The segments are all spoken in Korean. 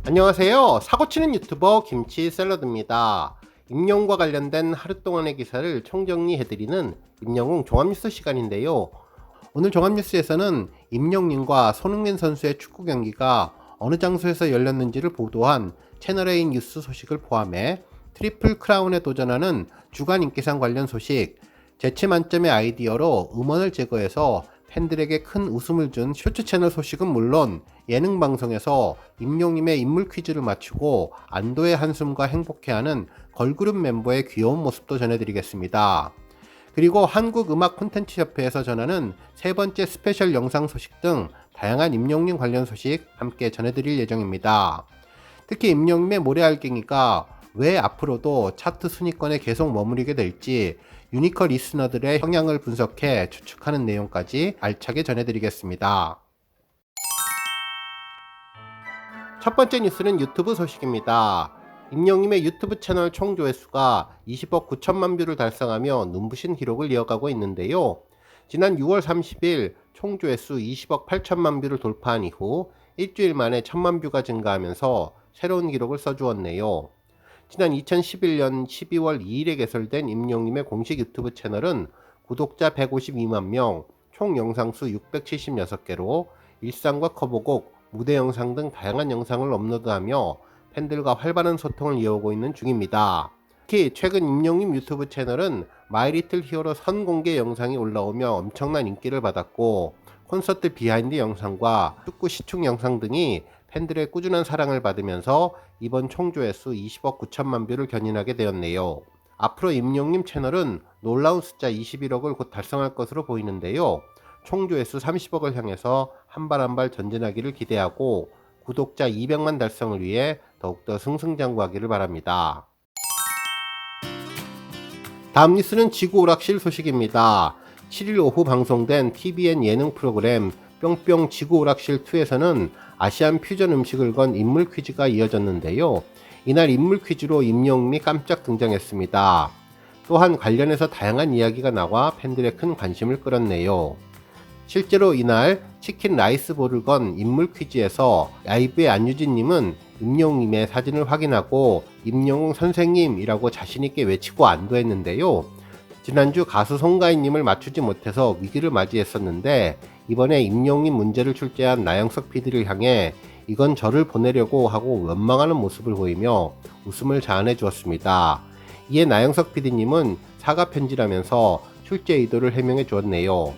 안녕하세요. 사고치는 유튜버 김치샐러드입니다. 임영웅과 관련된 하루 동안의 기사를 총정리해드리는 임영웅 종합뉴스 시간인데요. 오늘 종합뉴스에서는 임영웅과 손흥민 선수의 축구 경기가 어느 장소에서 열렸는지를 보도한 채널A 뉴스 소식을 포함해 트리플 크라운에 도전하는 주간 인기상 관련 소식, 재치 만점의 아이디어로 음원을 제거해서 팬들에게 큰 웃음을 준 쇼츠 채널 소식은 물론 예능 방송에서 임영웅의 인물 퀴즈를 맞추고 안도의 한숨과 행복해하는 걸그룹 멤버의 귀여운 모습도 전해드리겠습니다. 그리고 한국음악 콘텐츠협회에서 전하는 세 번째 스페셜 영상 소식 등 다양한 임영웅 관련 소식 함께 전해드릴 예정입니다. 특히 임영웅의 모래알갱이가 왜 앞으로도 차트 순위권에 계속 머무르게 될지 유니커 리스너들의 성향을 분석해 추측하는 내용까지 알차게 전해드리겠습니다. 첫 번째 뉴스는 유튜브 소식입니다. 임영웅의 유튜브 채널 총 조회수가 20억 9천만 뷰를 달성하며 눈부신 기록을 이어가고 있는데요. 지난 6월 30일 총 조회수 20억 8천만 뷰를 돌파한 이후 일주일 만에 1천만 뷰가 증가하면서 새로운 기록을 써주었네요. 지난 2011년 12월 2일에 개설된 임영웅의 공식 유튜브 채널은 구독자 152만 명, 총 영상수 676개로 일상과 커버곡, 무대 영상 등 다양한 영상을 업로드하며 팬들과 활발한 소통을 이어오고 있는 중입니다. 특히 최근 임영웅 유튜브 채널은 마이리틀 히어로 선공개 영상이 올라오며 엄청난 인기를 받았고 콘서트 비하인드 영상과 축구 시축 영상 등이 팬들의 꾸준한 사랑을 받으면서 이번 총 조회수 20억 9천만 뷰를 견인하게 되었네요. 앞으로 임영웅 채널은 놀라운 숫자 21억을 곧 달성할 것으로 보이는데요. 총 조회수 30억을 향해서 한 발 한 발 전진하기를 기대하고 구독자 200만 달성을 위해 더욱더 승승장구하기를 바랍니다. 다음 뉴스는 지구 오락실 소식입니다. 7일 오후 방송된 TVN 예능 프로그램 뿅뿅 지구 오락실 2에서는 아시안 퓨전 음식을 건 인물 퀴즈가 이어졌는데요. 이날 인물 퀴즈로 임영웅이 깜짝 등장했습니다. 또한 관련해서 다양한 이야기가 나와 팬들의 큰 관심을 끌었네요. 실제로 이날 치킨 라이스볼을 건 인물 퀴즈에서 라이브의 안유진님은 임영웅의 사진을 확인하고 임영웅 선생님이라고 자신있게 외치고 안도했는데요. 지난주 가수 송가인님을 맞추지 못해서 위기를 맞이했었는데 이번에 임영웅 문제를 출제한 나영석 PD를 향해 이건 저를 보내려고 하고 원망하는 모습을 보이며 웃음을 자아내 주었습니다. 이에 나영석 PD님은 사과 편지라면서 출제 의도를 해명해 주었네요.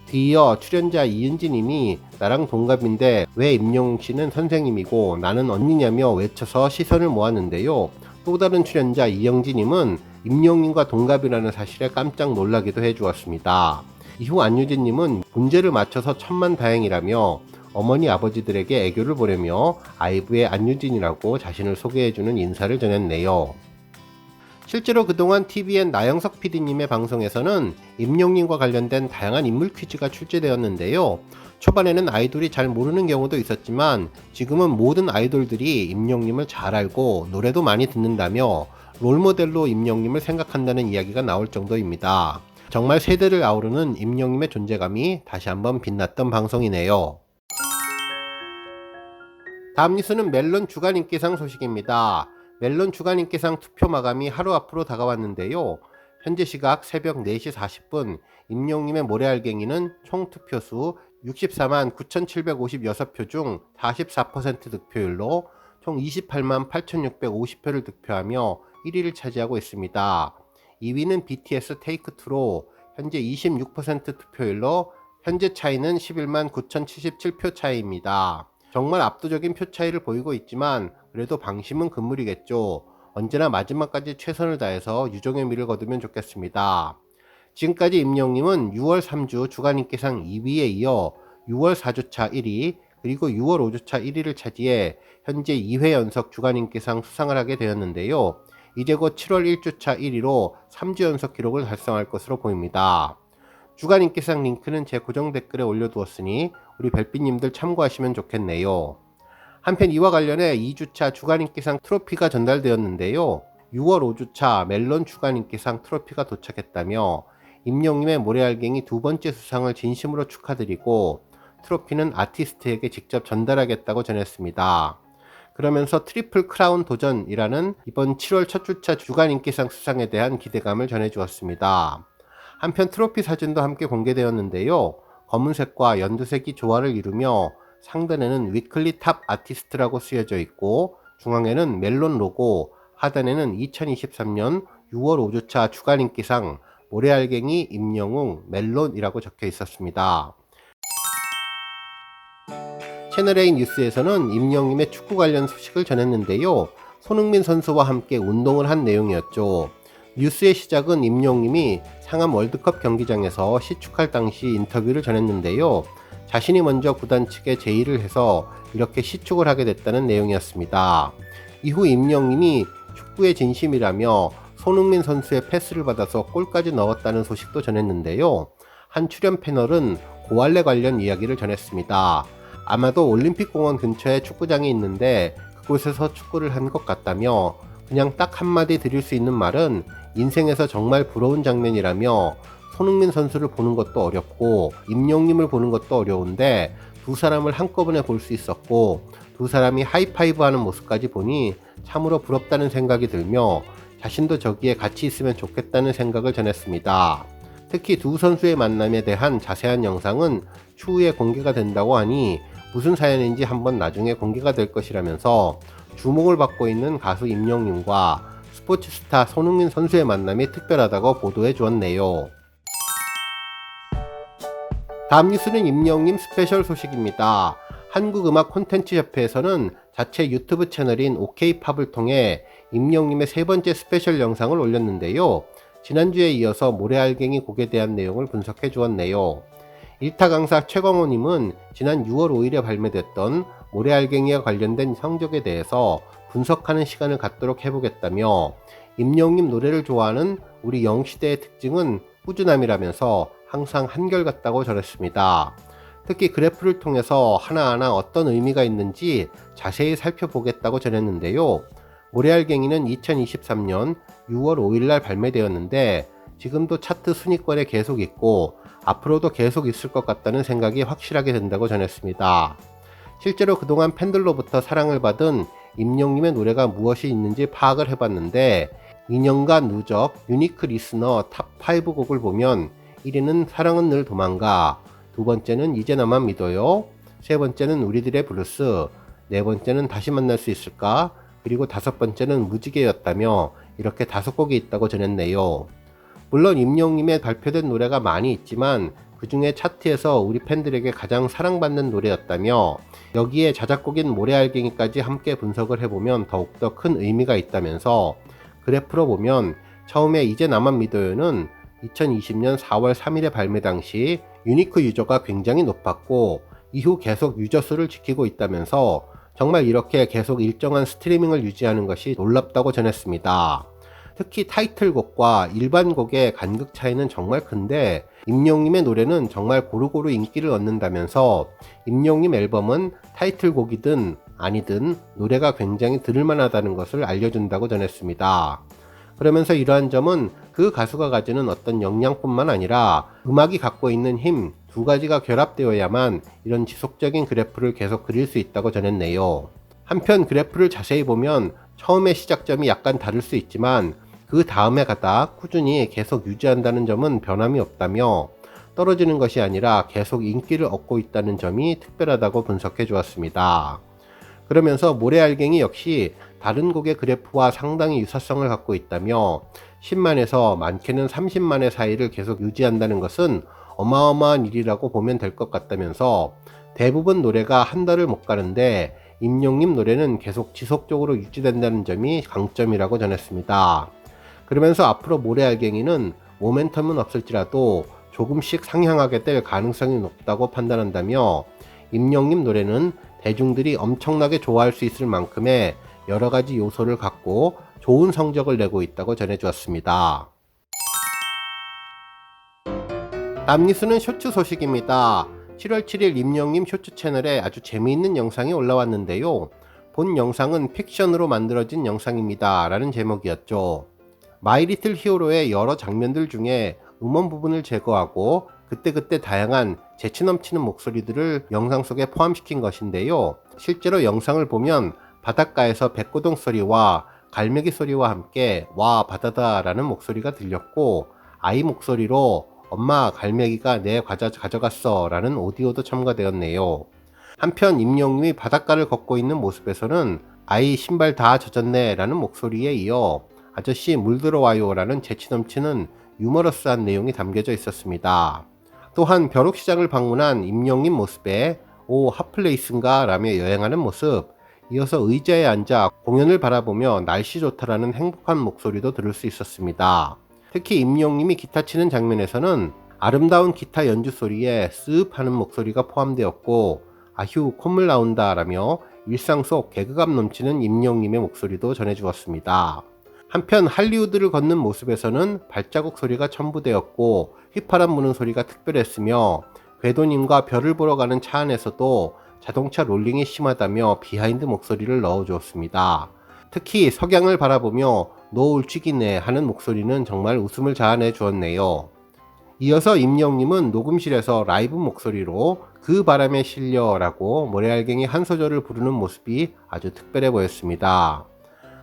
뒤이어 출연자 이은지님이 나랑 동갑인데 왜 임영웅 씨는 선생님이고 나는 언니냐며 외쳐서 시선을 모았는데요. 또 다른 출연자 이영지님은 임영웅과 동갑이라는 사실에 깜짝 놀라기도 해주었습니다. 이후 안유진님은 문제를 맞춰서 천만다행이라며 어머니 아버지들에게 애교를 보내며 아이브의 안유진이라고 자신을 소개해주는 인사를 전했네요. 실제로 그동안 TVN 나영석 PD님의 방송에서는 임영웅과 관련된 다양한 인물 퀴즈가 출제되었는데요. 초반에는 아이돌이 잘 모르는 경우도 있었지만 지금은 모든 아이돌들이 임영웅을 잘 알고 노래도 많이 듣는다며 롤모델로 임영웅을 생각한다는 이야기가 나올 정도입니다. 정말 세대를 아우르는 임영웅의 존재감이 다시 한번 빛났던 방송이네요. 다음 뉴스는 멜론 주간 인기상 소식입니다. 멜론 주간 인기상 투표 마감이 하루 앞으로 다가왔는데요. 현재 시각 새벽 4시 40분 임영웅의 모래알갱이는 총 투표수 64만 9,756표 중 44% 득표율로 총 28만 8,650표를 득표하며 1위를 차지하고 있습니다. 2위는 BTS 테이크2로 현재 26% 투표율로 현재 차이는 11만 9,077표 차이입니다. 정말 압도적인 표 차이를 보이고 있지만 그래도 방심은 금물이겠죠. 언제나 마지막까지 최선을 다해서 유종의 미를 거두면 좋겠습니다. 지금까지 임영웅은 6월 3주 주간인기상 2위에 이어 6월 4주차 1위 그리고 6월 5주차 1위를 차지해 현재 2회 연속 주간인기상 수상을 하게 되었는데요. 이제 곧 7월 1주차 1위로 3주 연속 기록을 달성할 것으로 보입니다. 주간 인기상 링크는 제 고정 댓글에 올려두었으니 우리 별빛님들 참고하시면 좋겠네요. 한편 이와 관련해 2주차 주간 인기상 트로피가 전달되었는데요. 6월 5주차 멜론 주간 인기상 트로피가 도착했다며 임영웅의 모래알갱이 두 번째 수상을 진심으로 축하드리고 트로피는 아티스트에게 직접 전달하겠다고 전했습니다. 그러면서 트리플 크라운 도전이라는 이번 7월 첫 주차 주간 인기상 수상에 대한 기대감을 전해주었습니다. 한편 트로피 사진도 함께 공개되었는데요. 검은색과 연두색이 조화를 이루며 상단에는 위클리 탑 아티스트라고 쓰여져 있고 중앙에는 멜론 로고, 하단에는 2023년 6월 5주차 주간 인기상 모래알갱이 임영웅 멜론이라고 적혀 있었습니다. 채널A 뉴스에서는 임영웅의 축구 관련 소식을 전했는데요. 손흥민 선수와 함께 운동을 한 내용이었죠. 뉴스의 시작은 임영웅이 상암 월드컵 경기장에서 시축할 당시 인터뷰를 전했는데요. 자신이 먼저 구단 측에 제의를 해서 이렇게 시축을 하게 됐다는 내용이었습니다. 이후 임영웅이 축구의 진심이라며 손흥민 선수의 패스를 받아서 골까지 넣었다는 소식도 전했는데요. 한 출연 패널은 고할래 관련 이야기를 전했습니다. 아마도 올림픽공원 근처에 축구장이 있는데 그곳에서 축구를 한 것 같다며 그냥 딱 한마디 드릴 수 있는 말은 인생에서 정말 부러운 장면이라며 손흥민 선수를 보는 것도 어렵고 임영웅을 보는 것도 어려운데 두 사람을 한꺼번에 볼 수 있었고 두 사람이 하이파이브 하는 모습까지 보니 참으로 부럽다는 생각이 들며 자신도 저기에 같이 있으면 좋겠다는 생각을 전했습니다. 특히 두 선수의 만남에 대한 자세한 영상은 추후에 공개가 된다고 하니 무슨 사연인지 한번 나중에 공개가 될 것이라면서 주목을 받고 있는 가수 임영웅과 스포츠 스타 손흥민 선수의 만남이 특별하다고 보도해 주었네요. 다음 뉴스는 임영웅 스페셜 소식입니다. 한국음악 콘텐츠협회에서는 자체 유튜브 채널인 OK팝을 통해 임영웅의 세 번째 스페셜 영상을 올렸는데요. 지난주에 이어서 모래알갱이 곡에 대한 내용을 분석해 주었네요. 일타 강사 최광호님은 지난 6월 5일에 발매됐던 모래알갱이와 관련된 성적에 대해서 분석하는 시간을 갖도록 해보겠다며 임영웅 노래를 좋아하는 우리 영시대의 특징은 꾸준함이라면서 항상 한결같다고 전했습니다. 특히 그래프를 통해서 하나하나 어떤 의미가 있는지 자세히 살펴보겠다고 전했는데요. 모래알갱이는 2023년 6월 5일날 발매되었는데 지금도 차트 순위권에 계속 있고 앞으로도 계속 있을 것 같다는 생각이 확실하게 든다고 전했습니다. 실제로 그동안 팬들로부터 사랑을 받은 임영웅의 노래가 무엇이 있는지 파악을 해봤는데 2년간 누적 유니크 리스너 탑5 곡을 보면 1위는 사랑은 늘 도망가, 두 번째는 이제 나만 믿어요, 세 번째는 우리들의 블루스, 네 번째는 다시 만날 수 있을까, 그리고 다섯 번째는 무지개였다며 이렇게 5곡이 있다고 전했네요. 물론 임영웅의 발표된 노래가 많이 있지만 그 중에 차트에서 우리 팬들에게 가장 사랑받는 노래였다며 여기에 자작곡인 모래알갱이까지 함께 분석을 해보면 더욱더 큰 의미가 있다면서 그래프로 보면 처음에 이제 나만 믿어요는 2020년 4월 3일에 발매 당시 유니크 유저가 굉장히 높았고 이후 계속 유저 수를 지키고 있다면서 정말 이렇게 계속 일정한 스트리밍을 유지하는 것이 놀랍다고 전했습니다. 특히 타이틀곡과 일반 곡의 간극 차이는 정말 큰데 임영웅의 노래는 정말 고루고루 인기를 얻는다면서 임영웅 앨범은 타이틀곡이든 아니든 노래가 굉장히 들을만하다는 것을 알려준다고 전했습니다. 그러면서 이러한 점은 그 가수가 가지는 어떤 역량뿐만 아니라 음악이 갖고 있는 힘 두 가지가 결합되어야만 이런 지속적인 그래프를 계속 그릴 수 있다고 전했네요. 한편 그래프를 자세히 보면 처음의 시작점이 약간 다를 수 있지만 그 다음에 가다 꾸준히 계속 유지한다는 점은 변함이 없다며 떨어지는 것이 아니라 계속 인기를 얻고 있다는 점이 특별하다고 분석해 주었습니다. 그러면서 모래알갱이 역시 다른 곡의 그래프와 상당히 유사성을 갖고 있다며 10만에서 많게는 30만의 사이를 계속 유지한다는 것은 어마어마한 일이라고 보면 될 것 같다면서 대부분 노래가 한 달을 못 가는데 임영웅 노래는 계속 지속적으로 유지된다는 점이 강점이라고 전했습니다. 그러면서 앞으로 모래알갱이는 모멘텀은 없을지라도 조금씩 상향하게 될 가능성이 높다고 판단한다며 임영웅 노래는 대중들이 엄청나게 좋아할 수 있을 만큼의 여러가지 요소를 갖고 좋은 성적을 내고 있다고 전해주었습니다. 다음 뉴스는 쇼츠 소식입니다. 7월 7일 임영웅 쇼츠 채널에 아주 재미있는 영상이 올라왔는데요. 본 영상은 픽션으로 만들어진 영상입니다 라는 제목이었죠. 마이리틀 히어로의 여러 장면들 중에 음원 부분을 제거하고 그때그때 다양한 재치 넘치는 목소리들을 영상 속에 포함시킨 것인데요. 실제로 영상을 보면 바닷가에서 백고동 소리와 갈매기 소리와 함께 와 바다다 라는 목소리가 들렸고, 아이 목소리로 엄마 갈매기가 내 과자 가져갔어 라는 오디오도 첨가되었네요. 한편 임영님이 바닷가를 걷고 있는 모습에서는 아이 신발 다 젖었네 라는 목소리에 이어 아저씨 물 들어와요 라는 재치 넘치는 유머러스한 내용이 담겨져 있었습니다. 또한 벼룩시장을 방문한 임영님 모습에 오 핫플레이스인가 라며 여행하는 모습, 이어서 의자에 앉아 공연을 바라보며 날씨 좋다라는 행복한 목소리도 들을 수 있었습니다. 특히 임영님이 기타 치는 장면에서는 아름다운 기타 연주 소리에 쓱 하는 목소리가 포함되었고, 아휴 콧물 나온다 라며 일상 속 개그감 넘치는 임영님의 목소리도 전해주었습니다. 한편 할리우드를 걷는 모습에서는 발자국 소리가 첨부되었고 휘파람 부는 소리가 특별했으며, 궤도님과 별을 보러 가는 차 안에서도 자동차 롤링이 심하다며 비하인드 목소리를 넣어주었습니다. 특히 석양을 바라보며 너 울치기네 하는 목소리는 정말 웃음을 자아내 주었네요. 이어서 임영님은 녹음실에서 라이브 목소리로 그 바람에 실려 라고 모래알갱이 한 소절을 부르는 모습이 아주 특별해 보였습니다.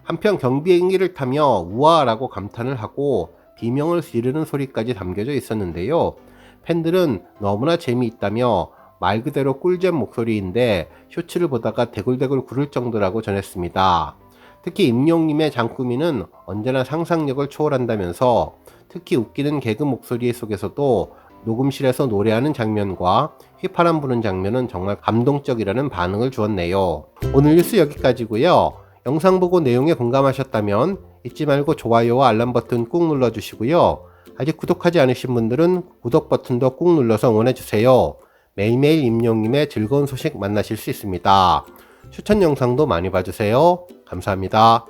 한편 경비행기를 타며 우와 라고 감탄을 하고 비명을 지르는 소리까지 담겨져 있었는데요. 팬들은 너무나 재미있다며 말 그대로 꿀잼 목소리인데 쇼츠를 보다가 대굴대굴 구를 정도라고 전했습니다. 특히 임영님의 장꾸미는 언제나 상상력을 초월한다면서 특히 웃기는 개그 목소리 속에서도 녹음실에서 노래하는 장면과 휘파람 부는 장면은 정말 감동적이라는 반응을 주었네요. 오늘 뉴스 여기까지고요. 영상 보고 내용에 공감하셨다면 잊지 말고 좋아요와 알람 버튼 꾹 눌러주시고요. 아직 구독하지 않으신 분들은 구독 버튼도 꾹 눌러서 응원해주세요. 매일매일 임영님의 즐거운 소식 만나실 수 있습니다. 추천 영상도 많이 봐주세요. 감사합니다.